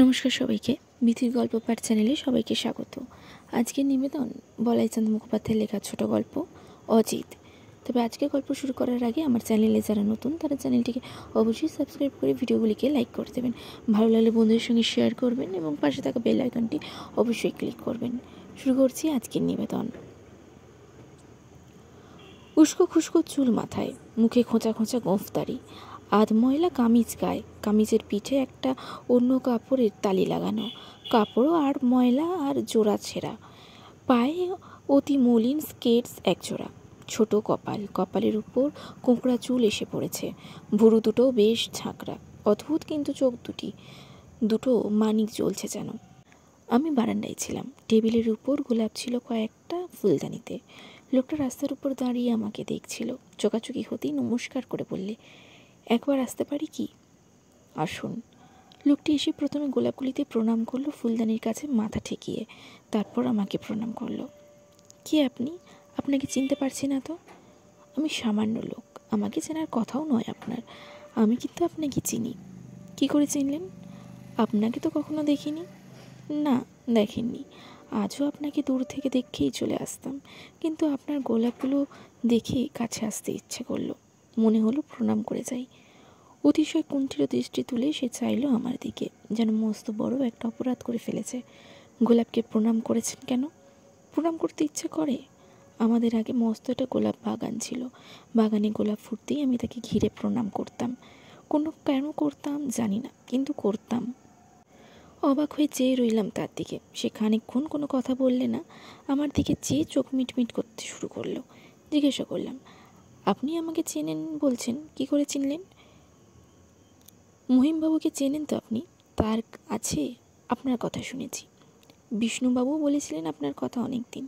নমস্কার সবাইকে, মিথির গল্প পাঠ চ্যানেলে সবাইকে স্বাগত। আজকের নিবেদন বলাইচাঁদ মুখোপাধ্যায়ের লেখা ছোট গল্প অজিত। তবে আজকের গল্প শুরু করার আগে আমার চ্যানেলে যারা নতুন তারা চ্যানেলটিকে অবশ্যই সাবস্ক্রাইব করে ভিডিওগুলিকে লাইক করে দেবেন, ভালো লাগলে বন্ধুদের সঙ্গে শেয়ার করবেন এবং পাশে থাকা বেল আইকনটি অবশ্যই ক্লিক করবেন। শুরু করছি আজকের নিবেদন। উস্কো খুস্কো চুল মাথায়, মুখে খোঁচা খোঁচা গোঁফদারি, আধ ময়লা কামিজ গায়ে, কামিজের পিঠে একটা অন্য কাপড়ের তালি লাগানো, কাপড়ও আর ময়লা আর জোড়া ছেঁড়া, পায়ে অতি মলিন স্কেটস একজোড়া, ছোট কপাল, কপালের উপর কোঁকড়া চুল এসে পড়েছে, ভুরু দুটো বেশ ঝাঁকড়া, অদ্ভুত কিন্তু চোখ দুটো মানিক জ্বলছে যেন। আমি বারান্দায় ছিলাম, টেবিলের উপর গোলাপ ছিল কয়েকটা ফুলদানিতে। লোকটা রাস্তার উপর দাঁড়িয়ে আমাকে দেখছিল, চোকাচুকি হতেই নমস্কার করে বললে, একবার আসতে পারি কি? আসুন। লোকটি এসে প্রথমে গোলাপগুলিতে প্রণাম করলো, ফুলদানির কাছে মাথা ঠেকিয়ে, তারপর আমাকে প্রণাম করলো। কে আপনি? আপনাকে চিনতে পারছি না তো। আমি সামান্য লোক, আমাকে চেনার কথাও নয় আপনার। আমি কিন্তু আপনাকে চিনি। কি করে চিনলেন? আপনাকে তো কখনো দেখিনি। না, দেখেননি। আজও আপনাকে দূর থেকে দেখেই চলে আসতাম, কিন্তু আপনার গোলাপগুলো দেখে কাছে আসতে ইচ্ছে করলো, মনে হলো প্রণাম করে যাই। অতিশয় কুণ্ঠিত দৃষ্টি তুলে সে চাইল আমার দিকে, যেন মস্ত বড় একটা অপরাধ করে ফেলেছে। গোলাপকে প্রণাম করেছেন কেন? প্রণাম করতে ইচ্ছে করে। আমাদের আগে মস্ত একটা গোলাপ বাগান ছিল, বাগানে গোলাপ ফুটতেই আমি তাকে ঘিরে প্রণাম করতাম। কেন করতাম জানি না, কিন্তু করতাম। অবাক হয়ে চেয়ে রইলাম তার দিকে। সে খানিকক্ষণ কোনো কথা বললে না, আমার দিকে চেয়ে চোখ মিটমিট করতে শুরু করলো। জিজ্ঞাসা করলাম, আপনি আমাকে চেনেন বলছেন, কি করে চিনলেন? মহিমবাবুকে চেনেন তো আপনি? তার আছে আপনার কথা শুনেছি। বিষ্ণুবাবু বলেছিলেন আপনার কথা অনেক দিন।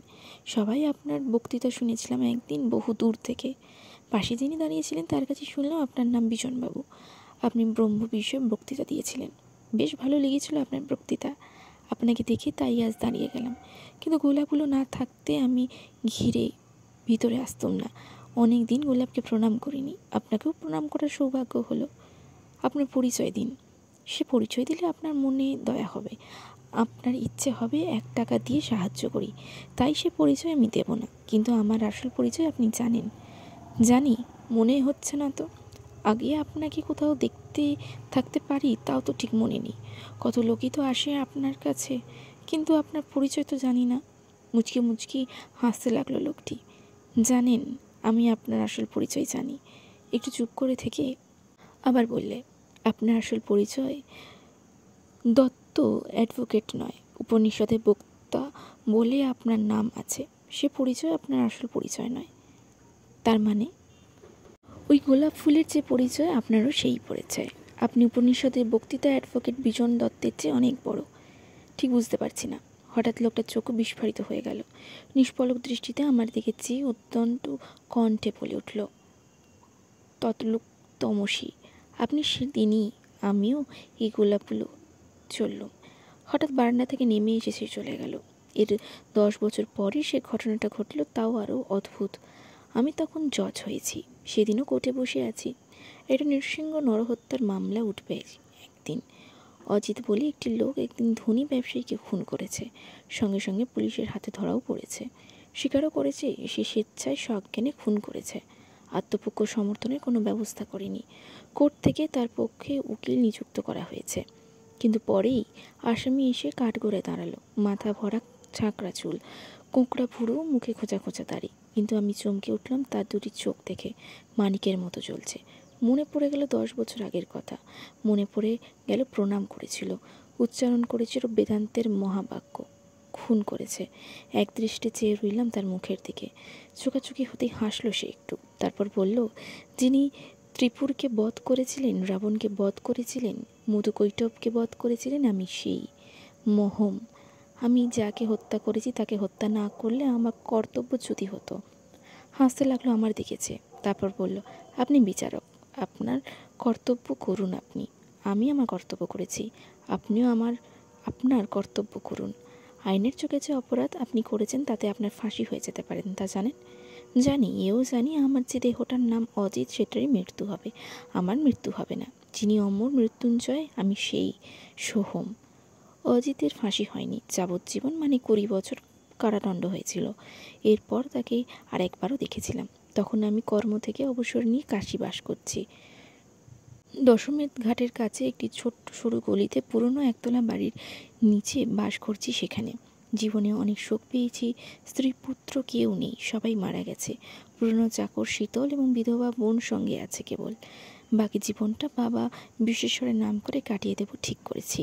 সবাই আপনার বক্তৃতা শুনেছিলাম একদিন বহু দূর থেকে। পাশে যিনি দাঁড়িয়েছিলেন তার কাছে শুনলাম আপনার নাম বিজনবাবু। আপনি ব্রহ্ম বিষয়ে বক্তৃতা দিয়েছিলেন, বেশ ভালো লেগেছিল আপনার বক্তৃতা। আপনাকে দেখে তাই আজ দাঁড়িয়ে গেলাম, কিন্তু গোলাপগুলো না থাকতে আমি ঘিরে ভিতরে আসতাম না। অনেক দিন গোলাপকে প্রণাম করিনি, আপনাকেও প্রণাম করার সৌভাগ্য হলো। আপনার পরিচয় দিন। সে পরিচয় দিলে আপনার মনে দয়া হবে, আপনার ইচ্ছে হবে 1 টাকা দিয়ে সাহায্য করি, তাই সে পরিচয় আমি দেব না। কিন্তু আমার আসল পরিচয় আপনি জানেন। জানি, মনে হচ্ছে না তো। আগে আপনাকে কোথাও দেখতে থাকতে পারি, তাও তো ঠিক মনে নেই। কত লোকই তো আসে আপনার কাছে, কিন্তু আপনার পরিচয় তো জানি না। মুচকি মুচকি হাসতে লাগলো লোকটি। জানেন, আমি আপনার আসল পরিচয় জানি। একটু চুপ করে থেকে আবার বললে, আপনার আসল পরিচয় দত্ত অ্যাডভোকেট নয়, উপনিষদে বক্তা বলে আপনার নাম আছে। সে পরিচয় আপনার আসল পরিচয় নয়। তার মানে? ওই গোলাপ ফুলের যে পরিচয়, আপনারও সেই পরিচয়। আপনি উপনিষদের বক্তৃতা অ্যাডভোকেট বিজন দত্তের চেয়ে অনেক বড়। ঠিক বুঝতে পারছি না। হঠাৎ লোকটার চোখ বিস্ফারিত হয়ে গেল। নিষ্পলক দৃষ্টিতে আমার দিকে চেয়ে অত্যন্ত কণ্ঠে বলে উঠল, ততলোক তমসী। আপনি সেদিনই। আমিও এই গোলাপগুলো চললুম। হঠাৎ বারান্দা থেকে নেমে এসে সে চলে গেল। এর 10 বছর পরে সে ঘটনাটা ঘটল, তাও আরও অদ্ভুত। আমি তখন জজ হয়েছি, সেদিনও কোর্টে বসে আছি। একটা নৃসিংহ নরহত্যার মামলা উঠবে একদিন। অজিত বলে একটি লোক একদিন ধনী ব্যবসায়ীকে খুন করেছে, সঙ্গে সঙ্গে পুলিশের হাতে ধরাও পড়েছে। স্বীকারও করেছে সে স্বেচ্ছায় সজ্ঞানে খুন করেছে, আত্মপক্ষ সমর্থনের কোনো ব্যবস্থা করেনি। কোর্ট থেকে তার পক্ষে উকিল নিযুক্ত করা হয়েছে, কিন্তু পরেই আসামি এসে কাঠগড়ায় দাঁড়ালো, মাথা ভরা ঝাঁকড়া চুল, কোঁকড়া ভুরু, মুখে খোঁচা খোঁচা দাড়ি। কিন্তু আমি চমকে উঠলাম তার দুটি চোখ দেখে, মানিকের মতো জ্বলছে। মনে পড়ে গেল 10 বছর আগের কথা। মনে পড়ে গেল প্রণাম করেছিল, উচ্চারণ করেছিল বেদান্তের মহাবাক্য। খুন করেছে। এক দৃষ্টে চেয়ে রইলাম তার মুখের দিকে। চোখাচোখি হতেই হাসলো সে একটু, তারপর বলল, যিনি ত্রিপুরকে বধ করেছিলেন, রাবণকে বধ করেছিলেন, মধুকৈটবকে বধ করেছিলেন, আমি সেই মহম। আমি যাকে হত্যা করেছি তাকে হত্যা না করলে আমার কর্তব্যচ্যুতি হতো। হাসতে লাগলো আমার দিকে চেয়ে, তারপর বলল, আপনি বিচারক, আপনার কর্তব্য করুন আপনি। আমি আমার কর্তব্য করেছি, আপনিও আপনার কর্তব্য করুন। আইনের চোখে যে অপরাধ আপনি করেছেন তাতে আপনার ফাঁসি হয়ে যেতে পারেন, তা জানেন? জানি, এও জানি আমার যে দেহটার নাম অজিত সেটারই মৃত্যু হবে, আমার মৃত্যু হবে না। যিনি অমর মৃত্যুঞ্জয়, আমি সেই সোহম। অজিতের ফাঁসি হয়নি, যাবজ্জীবন মানে 20 বছর কারাদণ্ড হয়েছিল। এরপর তাকে আরেকবারও দেখেছিলাম, তখন আমি কর্ম থেকে অবসর নিয়ে কাশি বাস করছি। দশমের ঘাটের কাছে একটি ছোট্ট সরু গলিতে পুরনো একতলা বাড়ির নিচে বাস করছি। সেখানে জীবনে অনেক শোক পেয়েছি। স্ত্রী পুত্র কেউ নেই, সবাই মারা গেছে। পুরনো চাকর শীতল এবং বিধবা বোন সঙ্গে আছে কেবল। বাকি জীবনটা বাবা বিশ্বেশ্বরের নাম করে কাটিয়ে দেব ঠিক করেছি,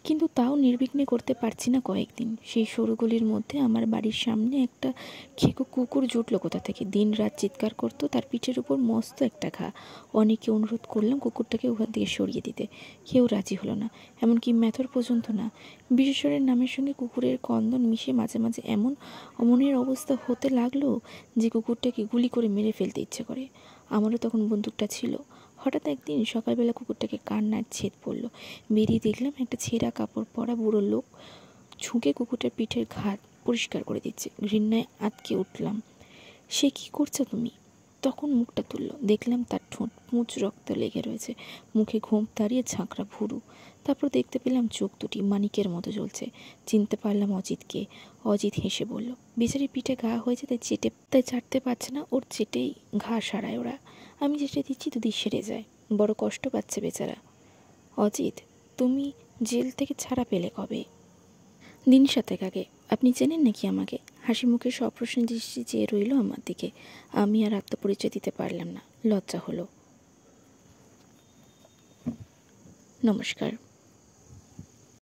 কিন্তু তাও নির্বিঘ্নে করতে পারছি না কয়েকদিন। সেই সরু গলির মধ্যে আমার বাড়ির সামনে একটা খেকো কুকুর জুটলো কোথা থেকে, দিন রাত চিৎকার করতো, তার পিঠের উপর মস্ত একটা ঘা। অনেকে অনুরোধ করলাম কুকুরটাকে ওখান থেকে সরিয়ে দিতে, কেউ রাজি হলো না, এমনকি ম্যাথর পর্যন্ত না। বিশ্বেশ্বরের নামের সঙ্গে কুকুরের কন্দন মিশে মাঝে মাঝে এমন অমনের অবস্থা হতে লাগলো যে কুকুরটাকে গুলি করে মেরে ফেলতে ইচ্ছে করে। আমারও তখন বন্দুকটা ছিল। হঠাৎ একদিন সকালবেলা কুকুরটাকে কান্নার ছেদ পড়ল। বেরিয়ে দেখলাম একটা ছেঁড়া কাপড় পরা বুড়ো লোক ঝুঁকে কুকুরটার পিঠের ঘাত পরিষ্কার করে দিচ্ছে। ঘৃণায় আটকে উঠলাম। সে কি করছো তুমি? তখন মুখটা তুলল, দেখলাম তার ঠোঁট মুচ রক্ত লেগে রয়েছে, মুখে ঘুম দাঁড়িয়ে ঝাঁকড়া ভুরু। তারপর দেখতে পেলাম চোখ দুটি মানিকের মতো জ্বলছে। চিনতে পারলাম অজিতকে। অজিত হেসে বলল, বেচারি পিঠে ঘা হয়েছে তাই চাটতে পারছে না, ওর চেটেই ঘা সারায় ওরা। আমি চেটে দিচ্ছি, যদি সেরে যায়। বড় কষ্ট পাচ্ছে বেচারা। অজিত, তুমি জেল থেকে ছাড়া পেলে কবে? দিন 7 আগে। আপনি চেনেন নাকি আমাকে? হাসি মুখে সপ্রশ্ন দৃষ্টি চেয়ে রইল আমার দিকে। আমি আর আত্মপরিচয় দিতে পারলাম না, লজ্জা হলো। নমস্কার।